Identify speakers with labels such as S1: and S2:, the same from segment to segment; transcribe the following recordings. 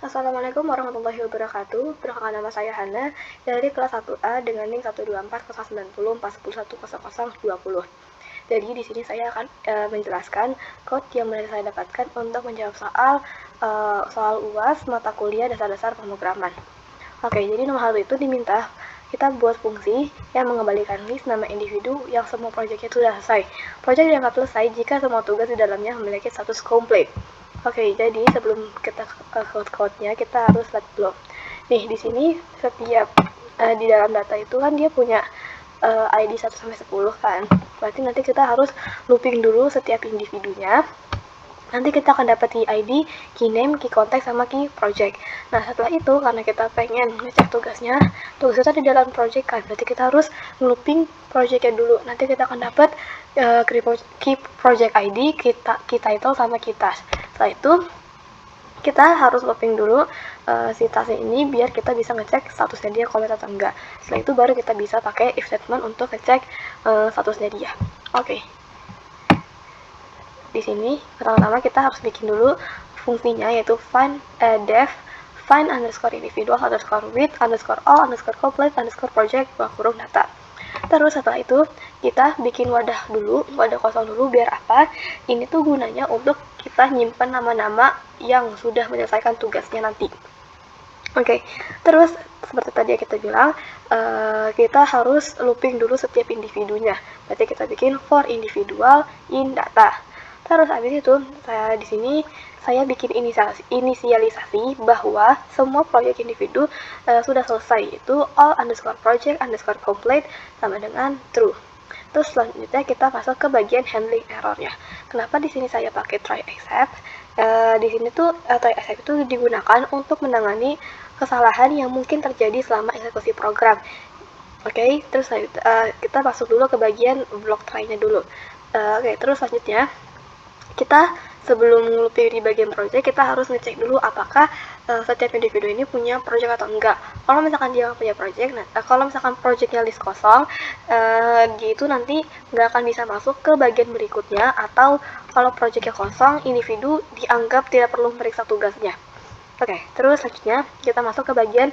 S1: Assalamualaikum warahmatullahi wabarakatuh. Perkenalkan, nama saya Hana dari kelas 1A dengan NIM 124 Jadi di sini saya akan menjelaskan code yang saya dapatkan untuk menjawab soal UAS mata kuliah dasar-dasar pemrograman. Oke, jadi nomor 1 itu diminta kita buat fungsi yang mengembalikan list nama individu yang semua proyeknya sudah selesai. Proyek dianggap selesai jika semua tugas di dalamnya memiliki status komplit. Oke, jadi sebelum kita ke code-nya, kita harus lihat dulu. Nih, di sini setiap di dalam data itu kan dia punya ID 1-10 kan. Berarti nanti kita harus looping dulu setiap individunya. Nanti kita akan dapat key ID, key name, key contact, sama key project. Nah, setelah itu, karena kita pengen ngecek tugasnya di dalam project kan, berarti kita harus looping projectnya dulu. Nanti kita akan dapat key project ID, key title, sama key task. Setelah itu, kita harus looping dulu si tasknya ini biar kita bisa ngecek statusnya dia komplit atau enggak. Setelah itu baru kita bisa pakai if statement untuk ngecek statusnya dia. Oke. Di sini pertama-tama kita harus bikin dulu fungsinya, yaitu def find underscore individual underscore with underscore all underscore complete underscore project kurung data. Terus setelah itu kita bikin wadah kosong dulu. Biar apa? Ini tuh gunanya untuk kita nyimpan nama-nama yang sudah menyelesaikan tugasnya nanti. Oke, terus seperti tadi yang kita bilang, kita harus looping dulu setiap individunya. Berarti kita bikin for individual in data. Terus habis itu di sini saya bikin inisialisasi bahwa semua proyek individu sudah selesai, itu all underscore project underscore complete sama dengan true. Terus selanjutnya kita masuk ke bagian handling errornya. Kenapa di sini saya pakai try except? Di sini tuh try except itu digunakan untuk menangani kesalahan yang mungkin terjadi selama eksekusi program. Oke, terus kita masuk dulu ke bagian block try-nya dulu. Oke, terus selanjutnya kita sebelum looping di bagian project, kita harus ngecek dulu apakah setiap individu ini punya project atau enggak. Kalau misalkan dia punya project, kalau misalkan projectnya list kosong, dia itu nanti nggak akan bisa masuk ke bagian berikutnya, atau kalau projectnya kosong, individu dianggap tidak perlu meriksa tugasnya. Oke, terus selanjutnya kita masuk ke bagian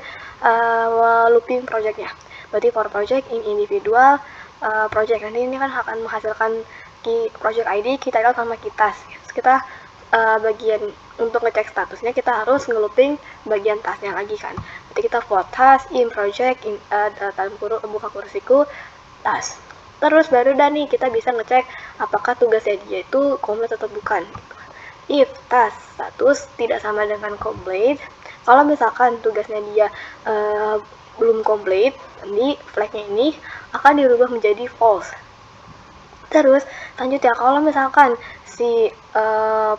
S1: looping projectnya. Berarti for project in individual project, nanti ini kan akan menghasilkan key project ID, key title, sama key task. Kita bagian untuk ngecek statusnya kita harus ngelooping bagian tasknya lagi kan. Jadi kita for task in project in dalam kurung buka kursiku task. Terus baru nih kita bisa ngecek apakah tugasnya dia itu komplit atau bukan. If task status tidak sama dengan complete, kalau misalkan tugasnya dia belum komplit, nanti flagnya ini akan dirubah menjadi false. Terus selanjutnya kalau misalkan si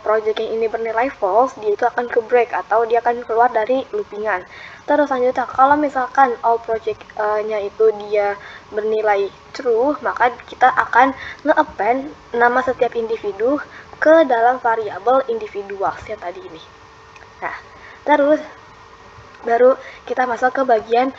S1: project yang ini bernilai false, dia itu akan ke break atau dia akan keluar dari loopingan. Terus selanjutnya kalau misalkan all project-nya itu dia bernilai true, maka kita akan nge-append nama setiap individu ke dalam variabel individual yang tadi ini. Nah, terus baru kita masuk ke bagian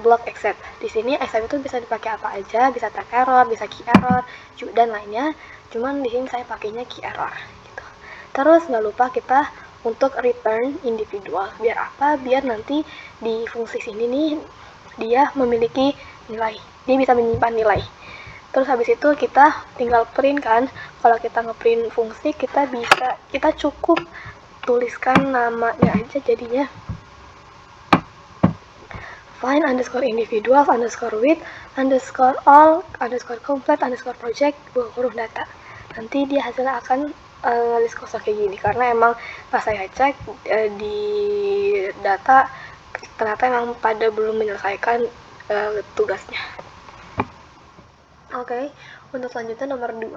S1: block except. Di sini except itu bisa dipakai apa aja, bisa tag error, bisa key error, dan lainnya. Cuman di sini saya pakainya key error gitu. Terus nggak lupa kita untuk return individual. Biar apa? Biar nanti di fungsi sini nih dia memiliki nilai. Dia bisa menyimpan nilai. Terus habis itu kita tinggal print kan. Kalau kita ngeprint fungsi, kita cukup tuliskan namanya aja jadinya. Find underscore individual underscore with underscore all underscore complete underscore project huruf data. Nanti dia hasilnya akan list kosong kayak gini, karena emang pas saya cek di data ternyata emang pada belum menyelesaikan tugasnya. Oke, untuk selanjutnya nomor 2,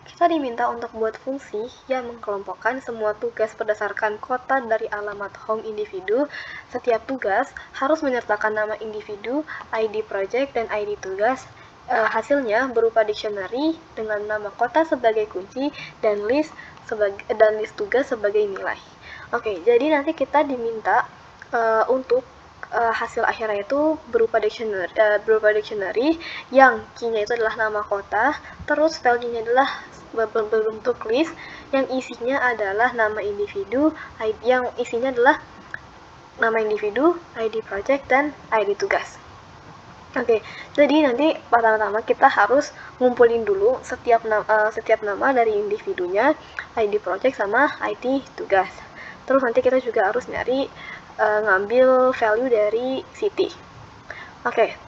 S1: kita diminta untuk buat fungsi yang mengkelompokkan semua tugas berdasarkan kota dari alamat home individu. Setiap tugas harus menyertakan nama individu, ID project, dan ID tugas. Hasilnya berupa dictionary dengan nama kota sebagai kunci dan list tugas sebagai nilai. Oke, jadi nanti kita diminta untuk hasil akhirnya itu berupa dictionary yang key-nya itu adalah nama kota, terus value-nya adalah berbentuk list, yang isinya adalah nama individu, yang isinya adalah nama individu, ID project, dan ID tugas. Oke, jadi nanti pertama-tama kita harus ngumpulin dulu setiap nama dari individunya, ID project sama ID tugas. Terus nanti kita juga harus nyari ngambil value dari city. Oke,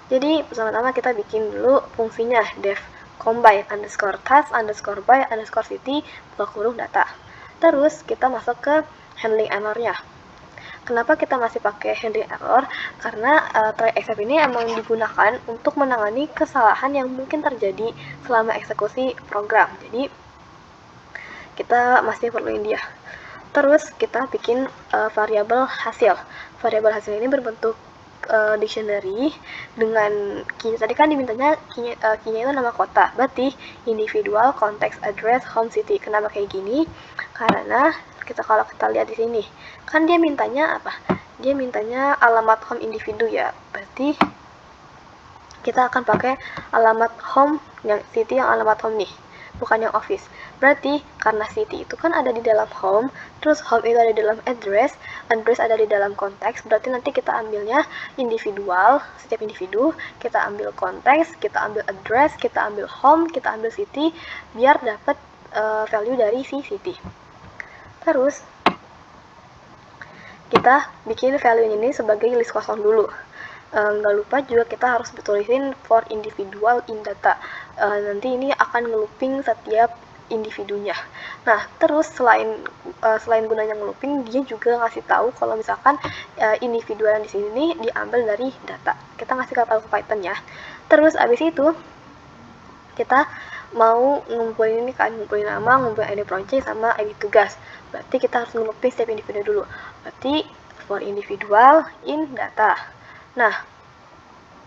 S1: jadi pertama-tama kita bikin dulu fungsinya def combine underscore task underscore by underscore city buka kurung data. Terus kita masuk ke handling error-nya. Kenapa kita masih pakai handling error? Karena try except ini emang digunakan untuk menangani kesalahan yang mungkin terjadi selama eksekusi program. Jadi kita masih perluin dia. Terus kita bikin variabel hasil. Variabel hasil ini berbentuk dictionary dengan key. Tadi kan dimintanya key-nya itu nama kota. Berarti individual, context, address, home, city. Kenapa kayak gini? Karena kalau kita lihat di sini, kan dia mintanya apa? Dia mintanya alamat home individu ya. Berarti kita akan pakai alamat home yang city yang alamat home nih, bukan yang office. Berarti karena city itu kan ada di dalam home, terus home itu ada di dalam address ada di dalam konteks, berarti nanti kita ambilnya individual, setiap individu, kita ambil konteks, kita ambil address, kita ambil home, kita ambil city, biar dapat value dari si city. Terus kita bikin value ini sebagai list kosong dulu. Nggak lupa juga kita harus tulisin for individual in data. Nanti ini akan ngelooping setiap individunya. Nah, terus selain gunanya ngelooping, dia juga ngasih tahu kalau misalkan individu yang di sini diambil dari data. Kita ngasih tahu ke Python ya. Terus abis itu kita mau ngumpulin ini kan, ngumpulin nama, ngumpulin ID project sama ID tugas. Berarti kita harus ngelooping setiap individu dulu. Berarti for individual in data. Nah,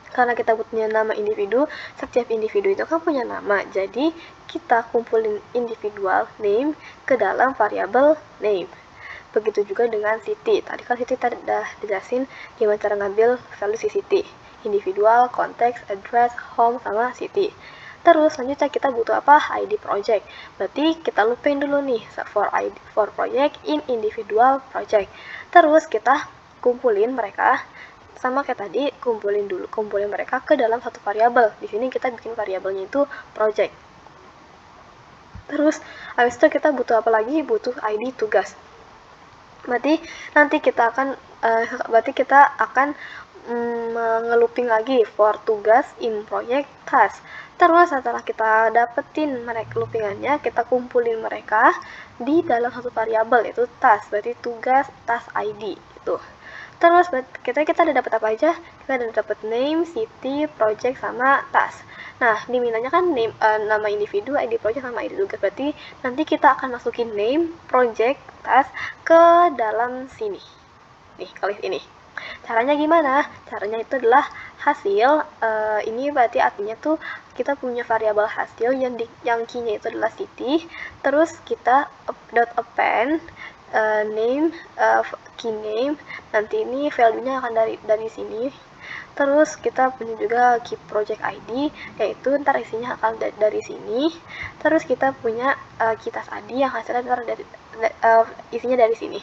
S1: karena kita punya nama individu, setiap individu itu kan punya nama. Jadi kita kumpulin individual name ke dalam variabel name. Begitu juga dengan city. Tadi kan city tadi udah dijelasin gimana cara ngambil value si city. Individual, konteks, address, home, sama city. Terus selanjutnya kita butuh apa? ID project. Berarti kita looping dulu nih for project in individual project. Terus kita kumpulin mereka sama kayak tadi, kumpulin mereka ke dalam satu variabel. Di sini kita bikin variabelnya itu project. Terus habis itu kita butuh apa lagi? Butuh ID tugas. Berarti nanti kita akan ngelooping lagi for tugas in project task. Terus setelah kita dapetin mereka loopingannya, kita kumpulin mereka di dalam satu variabel yaitu task. Berarti tugas task ID itu. Terus kita udah dapat apa aja? Kita udah dapat name, city, project, sama task. Nah, dimintanya kan name, nama individu, ID project, sama ID tugas. Berarti nanti kita akan masukin name, project, task ke dalam sini. Nih, kali ini. Caranya gimana? Caranya itu adalah hasil. Ini berarti artinya tuh kita punya variabel hasil yang key-nya itu adalah city. Terus kita append name, key name. Nanti ini value-nya akan dari sini. Terus kita punya juga key project ID, yaitu ntar isinya akan dari sini. Terus kita punya key task ID yang hasilnya ntar isinya dari sini.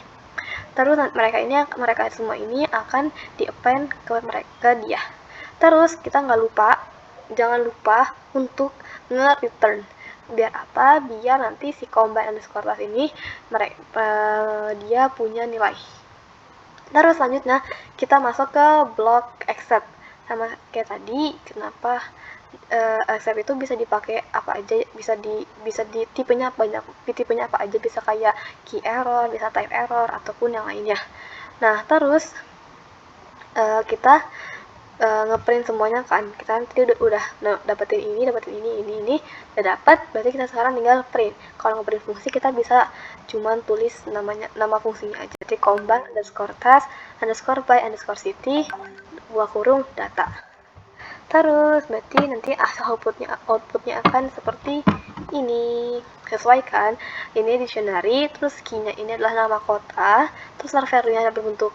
S1: Terus mereka semua ini akan di-append ke dia. Terus kita jangan lupa untuk nge-return. Biar apa? Biar nanti si combine underscore task ini dia punya nilai. Terus selanjutnya kita masuk ke block accept. Sama kayak tadi, kenapa accept itu bisa dipakai apa aja, bisa di tipenya apa aja, bisa kayak key error, bisa type error, ataupun yang lainnya. Nah, terus kita ngeprint semuanya kan. Kita nanti udah dapetin ini, udah dapat, berarti kita sekarang tinggal print. Kalau ngeprint fungsi kita bisa cuman tulis nama fungsinya aja. Jadi combine underscore task underscore by underscore city buka kurung data. Terus berarti nanti outputnya akan seperti ini. Sesuaikan, ini dictionary, terus key-nya ini adalah nama kota, terus value-nya berbentuk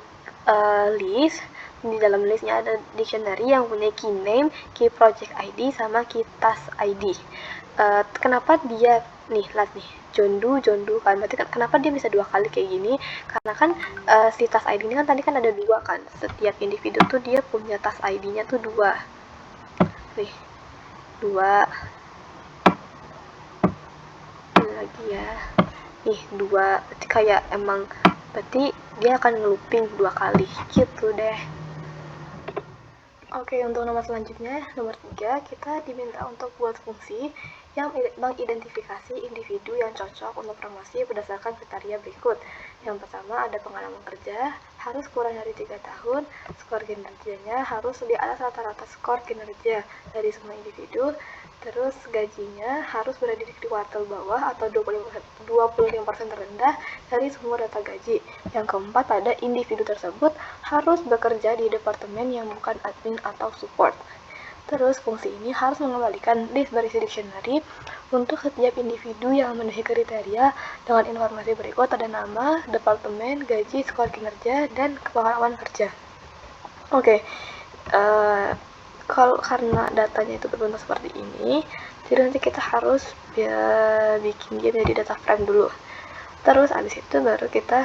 S1: list. Di dalam listnya ada dictionary yang punya key name, key project ID, sama key task ID. kenapa dia nih, lihat nih, Jondu kan, berarti kan kenapa dia bisa 2 kali kayak gini, karena kan si tas ID ini kan tadi kan ada 2 kan, setiap individu tuh dia punya tas ID-nya tuh 2 nih, 2 ini lagi ya, nih 2, berarti kayak emang berarti dia akan ngelooping 2 kali gitu deh. Oke, untuk nomor selanjutnya, nomor 3, kita diminta untuk buat fungsi yang mengidentifikasi individu yang cocok untuk promosi berdasarkan kriteria berikut. Yang pertama, ada pengalaman kerja, harus kurang dari 3 tahun, skor kinerjanya harus di atas rata-rata skor kinerja dari semua individu, terus gajinya harus berada di kuartil bawah atau 25% terendah dari semua data gaji. Yang keempat, pada individu tersebut harus bekerja di departemen yang bukan admin atau support. Terus fungsi ini harus mengembalikan list berisi dictionary untuk setiap individu yang memenuhi kriteria dengan informasi berikut, ada nama, departemen, gaji, skor kinerja, dan pengalaman kerja. Oke, karena datanya itu berbentuk seperti ini, jadi nanti kita harus bikin dia menjadi data frame dulu. Terus abis itu baru kita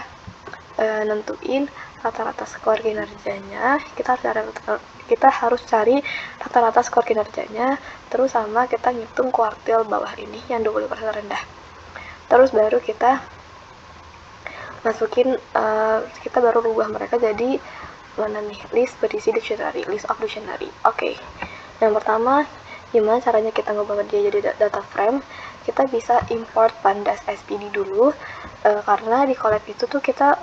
S1: nentuin rata-rata skor kinerjanya. Kita harus cari rata-rata skor kinerjanya, terus sama kita ngitung kuartil bawah ini yang 20% rendah. Terus baru kita masukin, kita baru rubah mereka jadi mana nih, list berisi dictionary, list of dictionary. Oke. Yang pertama, gimana caranya kita ngebawa dia jadi data frame? Kita bisa import pandas SPD dulu, karena di collab itu tuh kita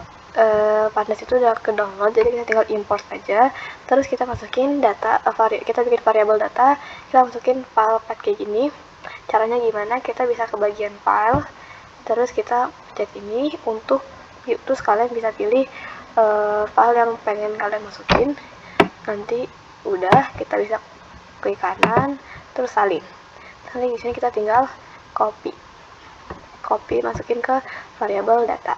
S1: pandas itu udah ke download, jadi kita tinggal import aja. Terus kita masukin data, kita bikin variabel data, kita masukin file path kayak gini. Caranya gimana? Kita bisa ke bagian file, terus kita pencet ini untuk, terus kalian bisa pilih file yang pengen kalian masukin. Nanti udah kita bisa klik kanan, terus salin. Di sini kita tinggal copy masukin ke variabel data.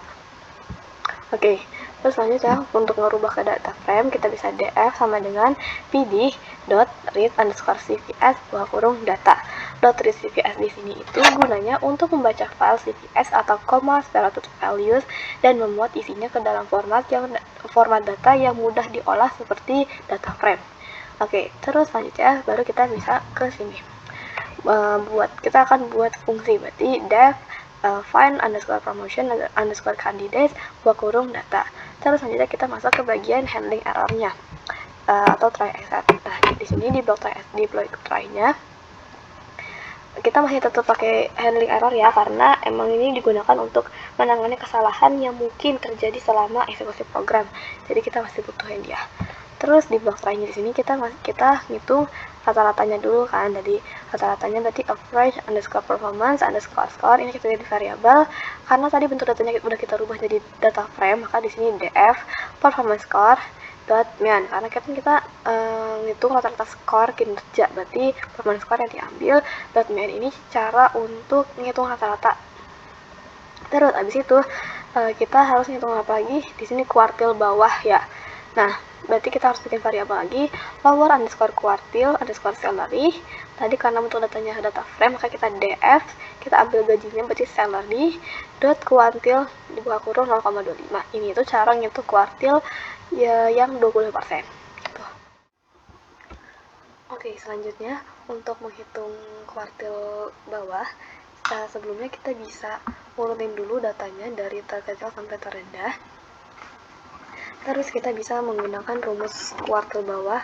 S1: Oke, terus selanjutnya untuk merubah ke data frame kita bisa df sama dengan pd.read_cvs (data). .read_cvs di sini itu gunanya untuk membaca file cvs atau comma separated values dan memuat isinya ke dalam format data yang mudah diolah seperti data frame. Oke, terus selanjutnya baru kita bisa ke sini. Kita akan buat fungsi, berarti def find underscore promotion underscore candidates data. Terus selanjutnya kita masuk ke bagian handling errornya atau try except. Nah, di sini di blok try-nya kita masih tetap pakai handling error ya, karena emang ini digunakan untuk menangani kesalahan yang mungkin terjadi selama eksekusi program. Jadi kita masih butuhin dia. Terus di blok try-nya di sini kita ngitung rata-ratanya dulu kan. Jadi rata-ratanya berarti average underscore performance underscore score, ini kita jadi variabel karena tadi bentuk datanya udah kita rubah jadi data frame, maka di sini df performance score .mean, karena kita ngitung rata-rata skor kinerja, berarti performance score yang diambil. .mean ini cara untuk ngitung rata-rata. Terus abis itu kita harus ngitung apa lagi? Di sini kuartil bawah ya. Nah, berarti kita harus bikin variabel lagi, lower underscore kuartil underscore salary. Tadi karena bentuk datanya data frame, maka kita df, kita ambil gajinya berarti salary dot kuartil dibuka kurung 0,25. Ini itu cara ngitung kuartil ya, yang 20%. Gitu. Oke, selanjutnya untuk menghitung kuartil bawah, sebelumnya kita bisa urutin dulu datanya dari terkecil sampai terendah. Terus kita bisa menggunakan rumus kuartil bawah,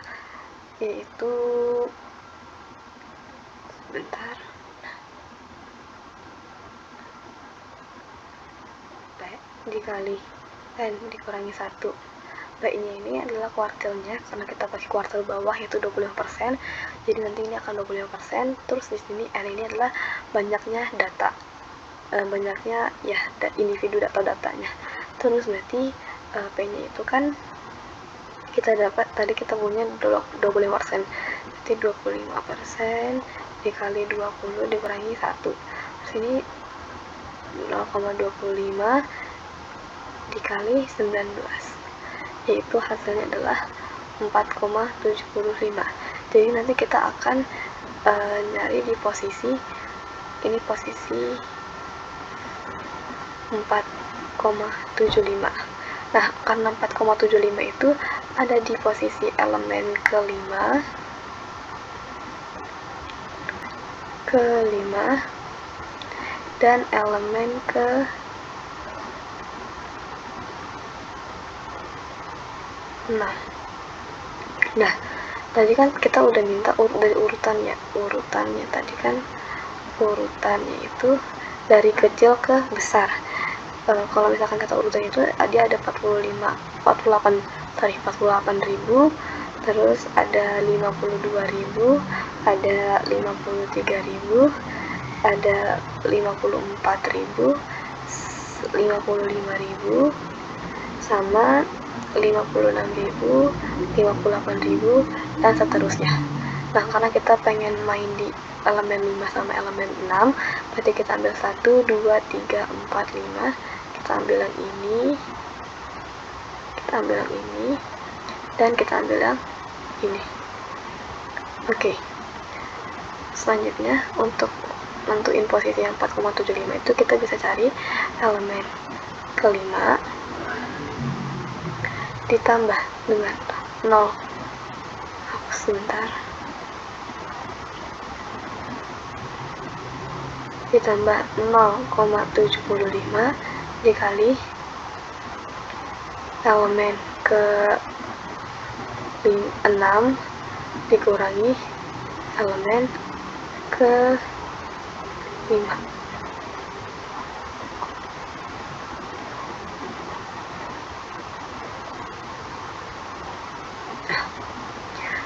S1: yaitu sebentar, P dikali N dikurangi 1. B-nya ini adalah kuartilnya, karena kita pakai kuartil bawah yaitu 25%, jadi nanti ini akan 25%. Terus di sini N ini adalah banyaknya data, banyaknya ya individu datanya. Terus berarti P-nya itu kan kita dapat, tadi kita punya 25%, berarti 25% dikali 20 dikurangi 1. Sini 0,25 dikali 19, yaitu hasilnya adalah 4,75. Jadi nanti kita akan nyari di posisi ini posisi 4,75. Nah, karena 4,75 itu ada di posisi elemen kelima dan elemen ke 6. Nah, tadi kan kita udah minta dari urutannya tadi kan urutannya itu dari kecil ke besar. Kalau misalkan kata urutan itu dia ada 48.000, terus ada 52.000, ada 53.000, ada 54.000, 55.000, sama 56.000, 58.000, dan seterusnya. Nah, karena kita pengen main di elemen 5 sama elemen 6, berarti kita ambil 1, 2, 3, 4, 5. Kita ambil yang ini, dan kita ambil yang ini. Oke. Selanjutnya, untuk nentuin posisi yang 4,75 itu kita bisa cari elemen kelima ditambah dengan 0 ditambah 0,75 dikali elemen ke 6 dikurangi elemen ke 5.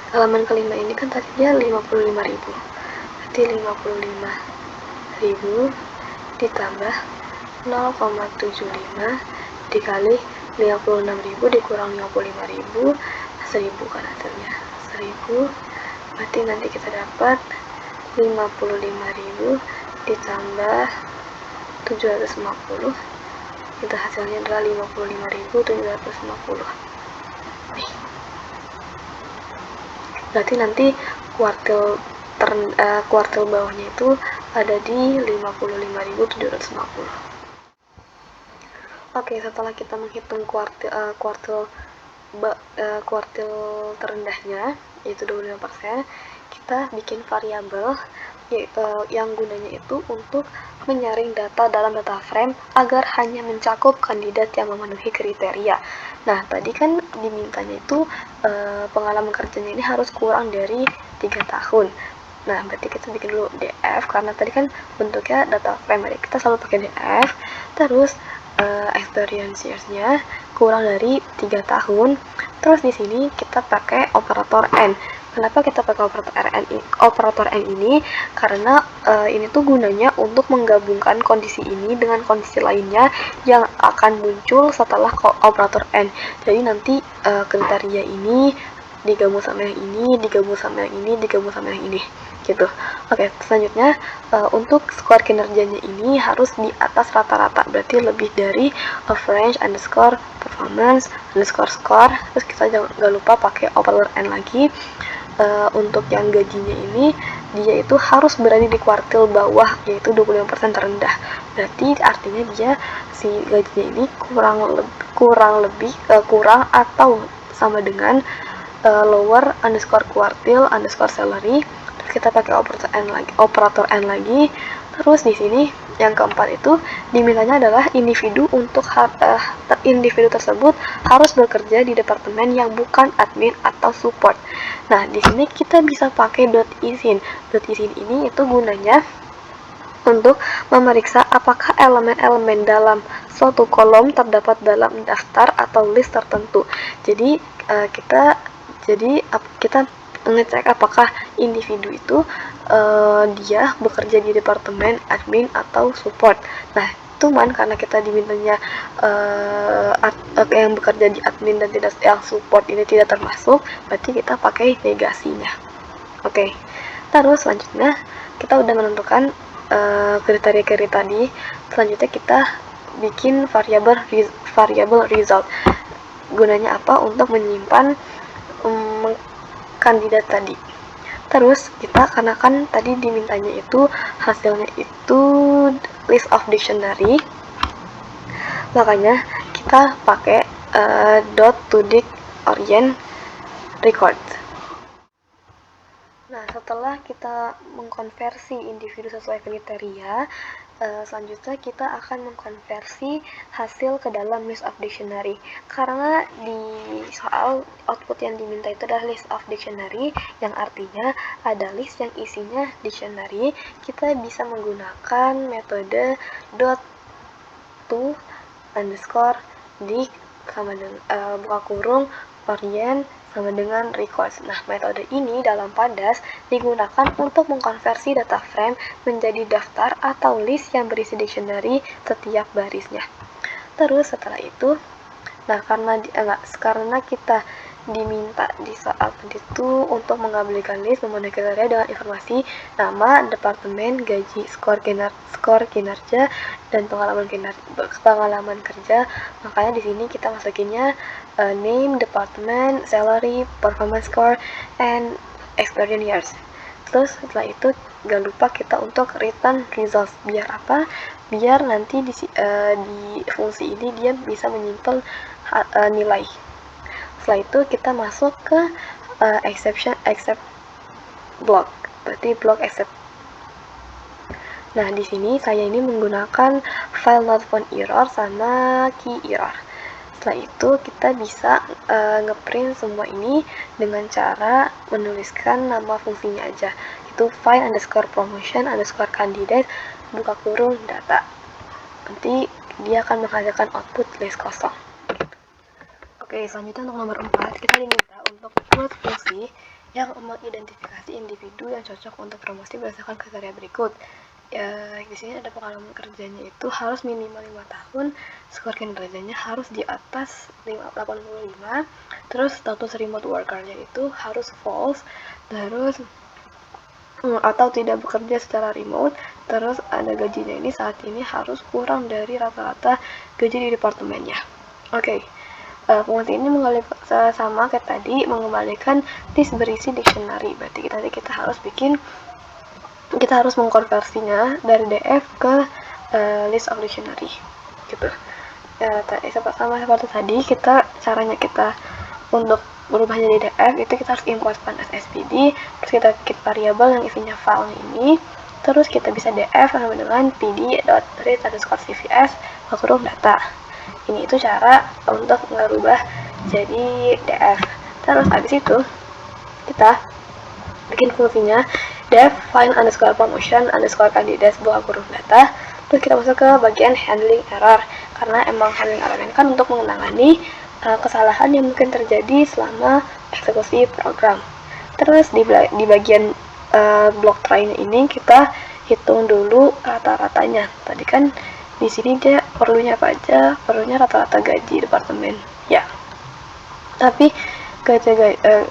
S1: Elemen kelima ini kan tadinya 55.000, berarti 55.000 ditambah 0,75 dikali 56.000 dikurang 55.000, 1.000 kan hasilnya, 1.000. Berarti nanti kita dapat 55.000 ditambah 750, itu hasilnya adalah 55.750. Berarti nanti kuartil bawahnya itu ada di 55.750. Oke, setelah kita menghitung kuartil terendahnya, yaitu 25%, kita bikin variabel yang gunanya itu untuk menyaring data dalam data frame agar hanya mencakup kandidat yang memenuhi kriteria. Nah, tadi kan dimintanya itu pengalaman kerjanya ini harus kurang dari 3 tahun. Nah, berarti kita bikin dulu DF, karena tadi kan bentuknya data frame, kita selalu pakai DF. Terus experience years-nya kurang dari 3 tahun. Terus di sini kita pakai operator N. Kenapa kita pakai operator N ini? Karena ini tuh gunanya untuk menggabungkan kondisi ini dengan kondisi lainnya yang akan muncul setelah operator N. Jadi nanti kriteria ini digabung sama yang ini, digabung sama yang ini, digabung sama yang ini, gitu. Oke, selanjutnya untuk skor kinerjanya ini harus di atas rata-rata, berarti lebih dari average underscore performance underscore score. Terus kita jangan lupa pakai operator N lagi. Untuk yang gajinya ini dia itu harus berada di kuartil bawah, yaitu 25% terendah. Berarti artinya dia si gajinya ini kurang atau sama dengan lower underscore kuartil underscore salary. Terus kita pakai operator N lagi. Terus di sini yang keempat itu dimintanya adalah individu tersebut harus bekerja di departemen yang bukan admin atau support. Nah, di sini kita bisa pakai .izin. .izin ini itu gunanya untuk memeriksa apakah elemen-elemen dalam suatu kolom terdapat dalam daftar atau list tertentu. Jadi kita ngecek apakah individu itu dia bekerja di departemen admin atau support. Nah, cuman karena kita dimintanya yang bekerja di admin dan tidak yang support ini tidak termasuk, berarti kita pakai negasinya. Oke. Terus selanjutnya kita udah menentukan kriteria-kriteria tadi. Selanjutnya kita bikin variabel result. Gunanya apa? Untuk menyimpan kandidat tadi. Terus kita, karena kan tadi dimintanya itu hasilnya itu list of dictionary, makanya kita pakai .toDict orient record. Nah, setelah kita mengkonversi individu sesuai kriteria, selanjutnya kita akan mengkonversi hasil ke dalam list of dictionary. Karena di soal output yang diminta itu adalah list of dictionary, yang artinya ada list yang isinya dictionary, kita bisa menggunakan metode .to underscore dict sama dengan buka kurung orient sama dengan records. Nah, metode ini dalam Pandas digunakan untuk mengkonversi data frame menjadi daftar atau list yang berisi dictionary setiap barisnya. Terus setelah itu, nah karena kita diminta di saat itu untuk mengabaikan list memenuhi kriteria dengan informasi nama, departemen, gaji, skor kinerja, dan pengalaman kerja. Makanya di sini kita masukinnya name, department, salary, performance score, and experience years. Terus setelah itu gak lupa kita untuk return results. Biar apa? Biar nanti di fungsi ini dia bisa menyimpan nilai. Setelah itu kita masuk ke except block, berarti block except. Nah, di sini saya ini menggunakan file not found error sama key error. Setelah itu kita bisa ngeprint semua ini dengan cara menuliskan nama fungsinya aja, itu find underscore promotion underscore candidate buka kurung data. Nanti dia akan menghasilkan output list kosong. Oke, selanjutnya untuk nomor 4, kita diminta untuk buat fungsi yang mengidentifikasi individu yang cocok untuk promosi berdasarkan kriteria berikut. Di sini ada pengalaman kerjanya itu harus minimal 5 tahun, skor kinerjanya harus di atas 85, terus status remote worker-nya itu harus false, terus atau tidak bekerja secara remote, terus ada gajinya ini saat ini harus kurang dari rata-rata gaji di departemennya. Oke. Fungsi ini sama kayak tadi, mengembalikan list berisi dictionary. Berarti kita harus mengkonversinya dari DF ke list of dictionary gitu. Sama seperti tadi, caranya kita untuk berubahnya di DF itu kita harus import Pandas SPD, terus kita bikin variabel yang isinya file ini, terus kita bisa DF sama dengan pd.read_cvs kurung data. Ini itu cara untuk merubah jadi DF. Terus habis itu kita bikin fungsinya def find underscore promotion underscore candidates buka kurung data. Terus kita masuk ke bagian handling error, karena emang handling error ini kan untuk menangani kesalahan yang mungkin terjadi selama eksekusi program. Terus di bagian block try ini kita hitung dulu rata-ratanya. Tadi kan di sini dia perlunya apa aja? Perlunya rata-rata gaji departemen. Ya. Tapi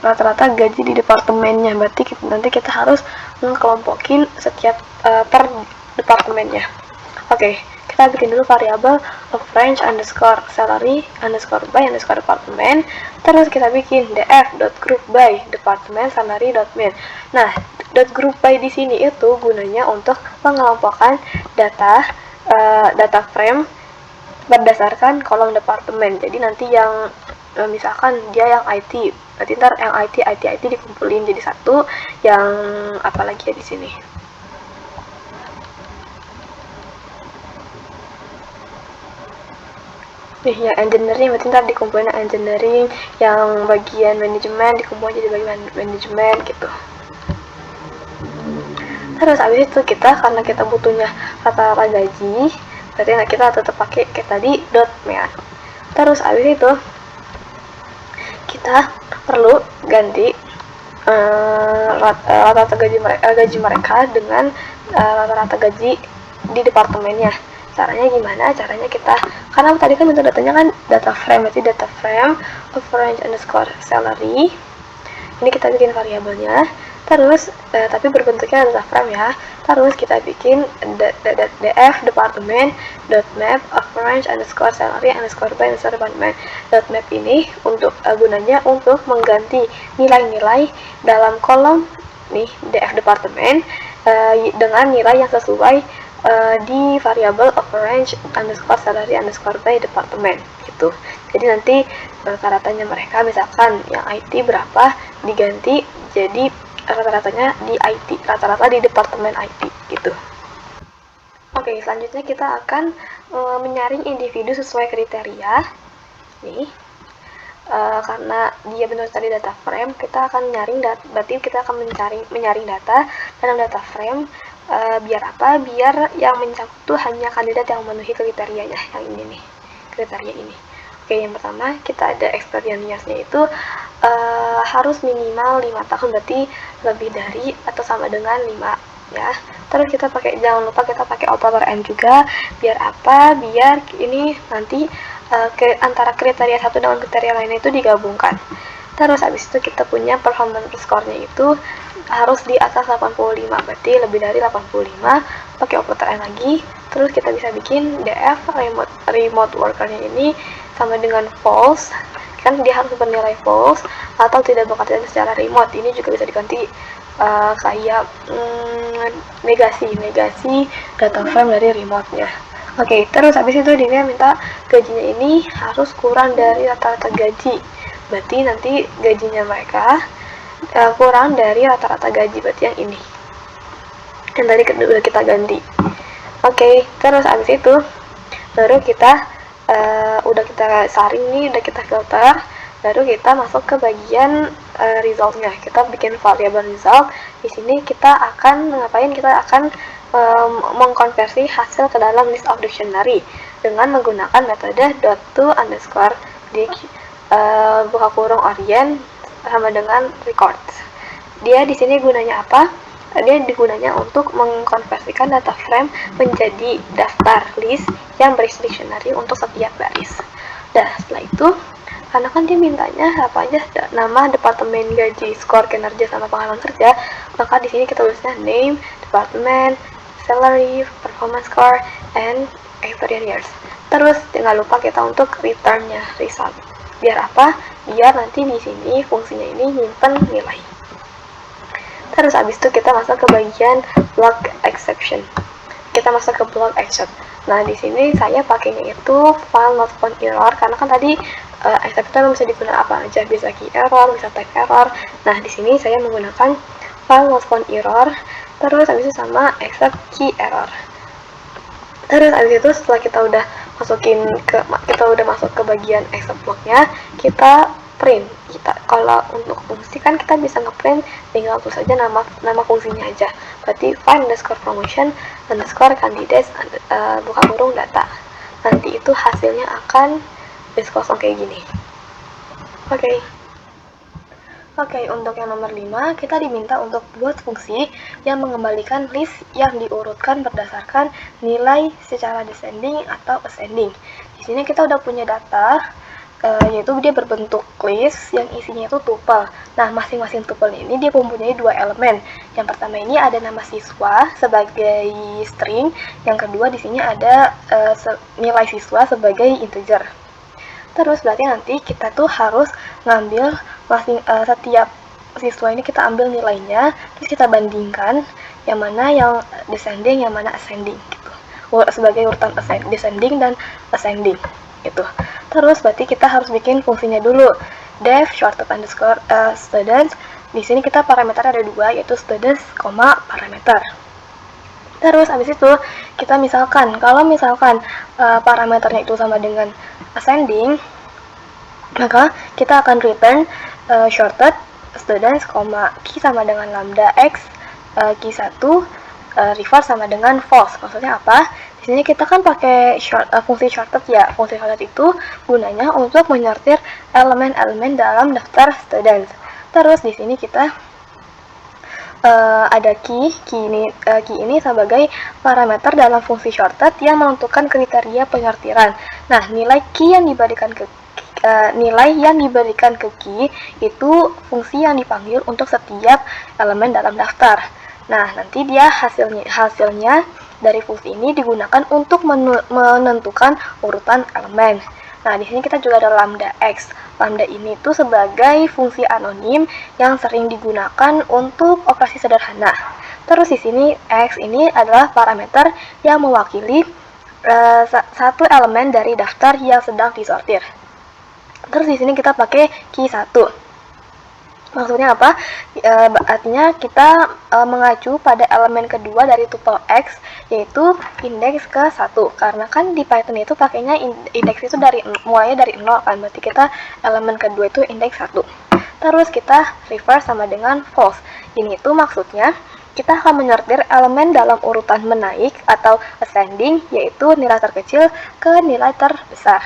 S1: rata-rata gaji di departemennya. Berarti nanti kita harus mengkelompokin setiap per departemennya. Oke, kita bikin dulu variabel of range underscore salary underscore by underscore department. Terus kita bikin df.group by department salary.min. Nah, .group by di sini itu gunanya untuk mengelompokkan data frame berdasarkan kolom departemen. Jadi nanti yang misalkan dia yang IT, berarti ntar yang IT dikumpulin jadi satu. Yang apalagi ya di sini. Yang engineering berarti ntar dikumpulin engineering, yang bagian manajemen dikumpulin jadi bagian manajemen gitu. Terus abis itu karena kita butuhnya rata-rata gaji, berarti kita tetap pakai kayak tadi .man. Terus abis itu kita perlu ganti rata-rata gaji mereka dengan rata-rata gaji di departemennya. Caranya gimana? Caranya karena tadi kan datanya kan data frame, berarti data frame of range underscore salary. Ini kita bikin variabelnya. Terus tapi berbentuknya data frame ya. Terus kita bikin df department .map of range underscore salary underscore by underscore department. .map ini untuk gunanya untuk mengganti nilai-nilai dalam kolom nih df departemen dengan nilai yang sesuai di variabel of range underscore salary underscore by departemen gitu. Jadi nanti rata-ratanya mereka misalkan yang IT berapa diganti jadi rata-ratanya di IT, rata-rata di departemen IT gitu. Oke, selanjutnya kita akan menyaring individu sesuai kriteria nih. Karena dia benar tadi data frame, kita akan nyaring berarti kita akan menyaring data dalam data frame. Biar apa? Biar yang mencakup tuh hanya kandidat yang memenuhi kriterianya, yang ini nih, kriteria ini. Oke, yang pertama kita ada experience-nya itu harus minimal 5 tahun, berarti lebih dari atau sama dengan 5 ya. Terus kita pakai, jangan lupa kita pakai operator and juga. Biar apa? Biar ini nanti antara kriteria satu dengan kriteria lainnya itu digabungkan. Terus habis itu kita punya performance score-nya itu harus di atas 85, berarti lebih dari 85, pakai operator and lagi. Terus kita bisa bikin df remote worker-nya ini sama dengan false, kan dia harus bernilai false atau tidak bekerja secara remote. Ini juga bisa diganti kayak negasi data frame dari remote-nya. Oke, terus habis itu dia minta gajinya ini harus kurang dari rata-rata gaji. Berarti nanti gajinya mereka kurang dari rata-rata gaji, berarti yang ini. Yang tadi udah kita ganti. Oke, terus habis itu baru kita udah kita saring nih, udah kita filter, baru kita masuk ke bagian resultnya. Kita bikin variable result. Di sini kita akan ngapain? Kita akan mengkonversi hasil ke dalam list of dictionary dengan menggunakan metode .to underscore dig buka kurung orient sama dengan records. Dia di sini gunanya apa? Dia digunanya untuk mengkonversikan data frame menjadi daftar list yang berisi dictionary untuk setiap baris. Nah, setelah itu karena kan dia mintanya apa aja, nama, departemen, gaji, skor, kinerja, sama pengalaman kerja, maka di sini kita tulisnya name, departemen, salary, performance score, and experience years. Terus jangan lupa kita untuk return-nya result. Biar apa? Biar nanti di sini fungsinya ini nyimpen nilai. Terus habis itu kita masuk ke bagian block exception. Kita masuk ke block exception. Nah, di sini saya pakainya itu file not found error karena kan tadi exception bisa digunakan apa aja, bisa key error, bisa type error. Nah, di sini saya menggunakan file not found error, terus habis itu sama except key error. Terus habis itu setelah kita udah masuk ke bagian except blocknya, kita print. Kalau untuk fungsi kan kita bisa ngeprint, tinggal tulis saja nama fungsinya aja. Berarti find underscore promotion underscore candidates buka kurung data. Nanti itu hasilnya akan base kosong kayak gini. Oke, untuk yang nomor 5, kita diminta untuk buat fungsi yang mengembalikan list yang diurutkan berdasarkan nilai secara descending atau ascending. Di sini kita udah punya data, yaitu dia berbentuk list yang isinya itu tuple. Nah, masing-masing tuple ini dia mempunyai 2 elemen. Yang pertama ini ada nama siswa sebagai string, yang kedua di sini ada nilai siswa sebagai integer. Terus berarti nanti kita tuh harus ngambil setiap siswa ini kita ambil nilainya, terus kita bandingkan yang mana yang descending, yang mana ascending gitu. Sebagai urutan descending dan ascending gitu. Terus berarti kita harus bikin fungsinya dulu. Def shorted underscore students. Di sini kita parameter ada 2, yaitu students, parameter. Terus habis itu kita kalau misalkan parameternya itu sama dengan ascending, maka kita akan return shorted students, key sama dengan lambda x, key 1, reverse sama dengan false. Maksudnya apa? Di sini kita kan pakai fungsi shorted ya. Fungsi shorted itu gunanya untuk menyortir elemen-elemen dalam daftar students. Terus di sini kita ada key ini sebagai parameter dalam fungsi shorted yang menentukan kriteria penyortiran. Nah, nilai yang diberikan ke key itu fungsi yang dipanggil untuk setiap elemen dalam daftar. Nah, nanti dia hasilnya dari fungsi ini digunakan untuk menentukan urutan elemen. Nah, di sini kita juga ada lambda x. Lambda ini tuh sebagai fungsi anonim yang sering digunakan untuk operasi sederhana. Terus di sini x ini adalah parameter yang mewakili satu elemen dari daftar yang sedang disortir. Terus di sini kita pakai key 1. Maksudnya apa? Artinya kita mengacu pada elemen kedua dari tuple x, yaitu indeks ke 1. Karena kan di Python itu pakainya indeks itu mulainya dari 0 kan, berarti kita elemen kedua itu indeks 1. Terus kita reverse sama dengan false. Ini tuh maksudnya kita akan menyortir elemen dalam urutan menaik atau ascending, yaitu nilai terkecil ke nilai terbesar.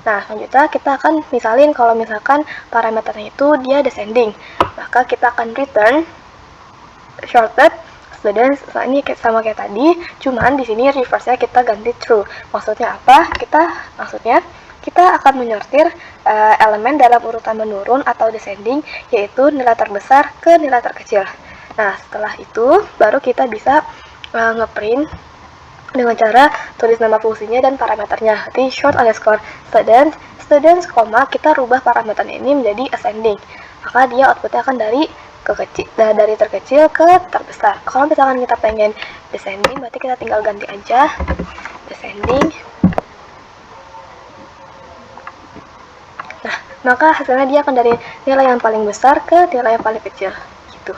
S1: Nah, selanjutnya kita akan misalin kalau misalkan parameternya itu dia descending, maka kita akan return shorted students. Nah, ini sama kayak tadi, cuman di sini reverse-nya kita ganti true. Maksudnya apa? Kita akan menyortir elemen dalam urutan menurun atau descending, yaitu nilai terbesar ke nilai terkecil. Nah, setelah itu baru kita bisa ngeprint dengan cara tulis nama fungsinya dan parameternya. Nanti short underscore students, kita rubah parameternya ini menjadi ascending. Maka dia outputnya akan dari terkecil ke terbesar. Kalau misalkan kita pengen descending, berarti kita tinggal ganti aja descending. Nah, maka hasilnya dia akan dari nilai yang paling besar ke nilai yang paling kecil gitu.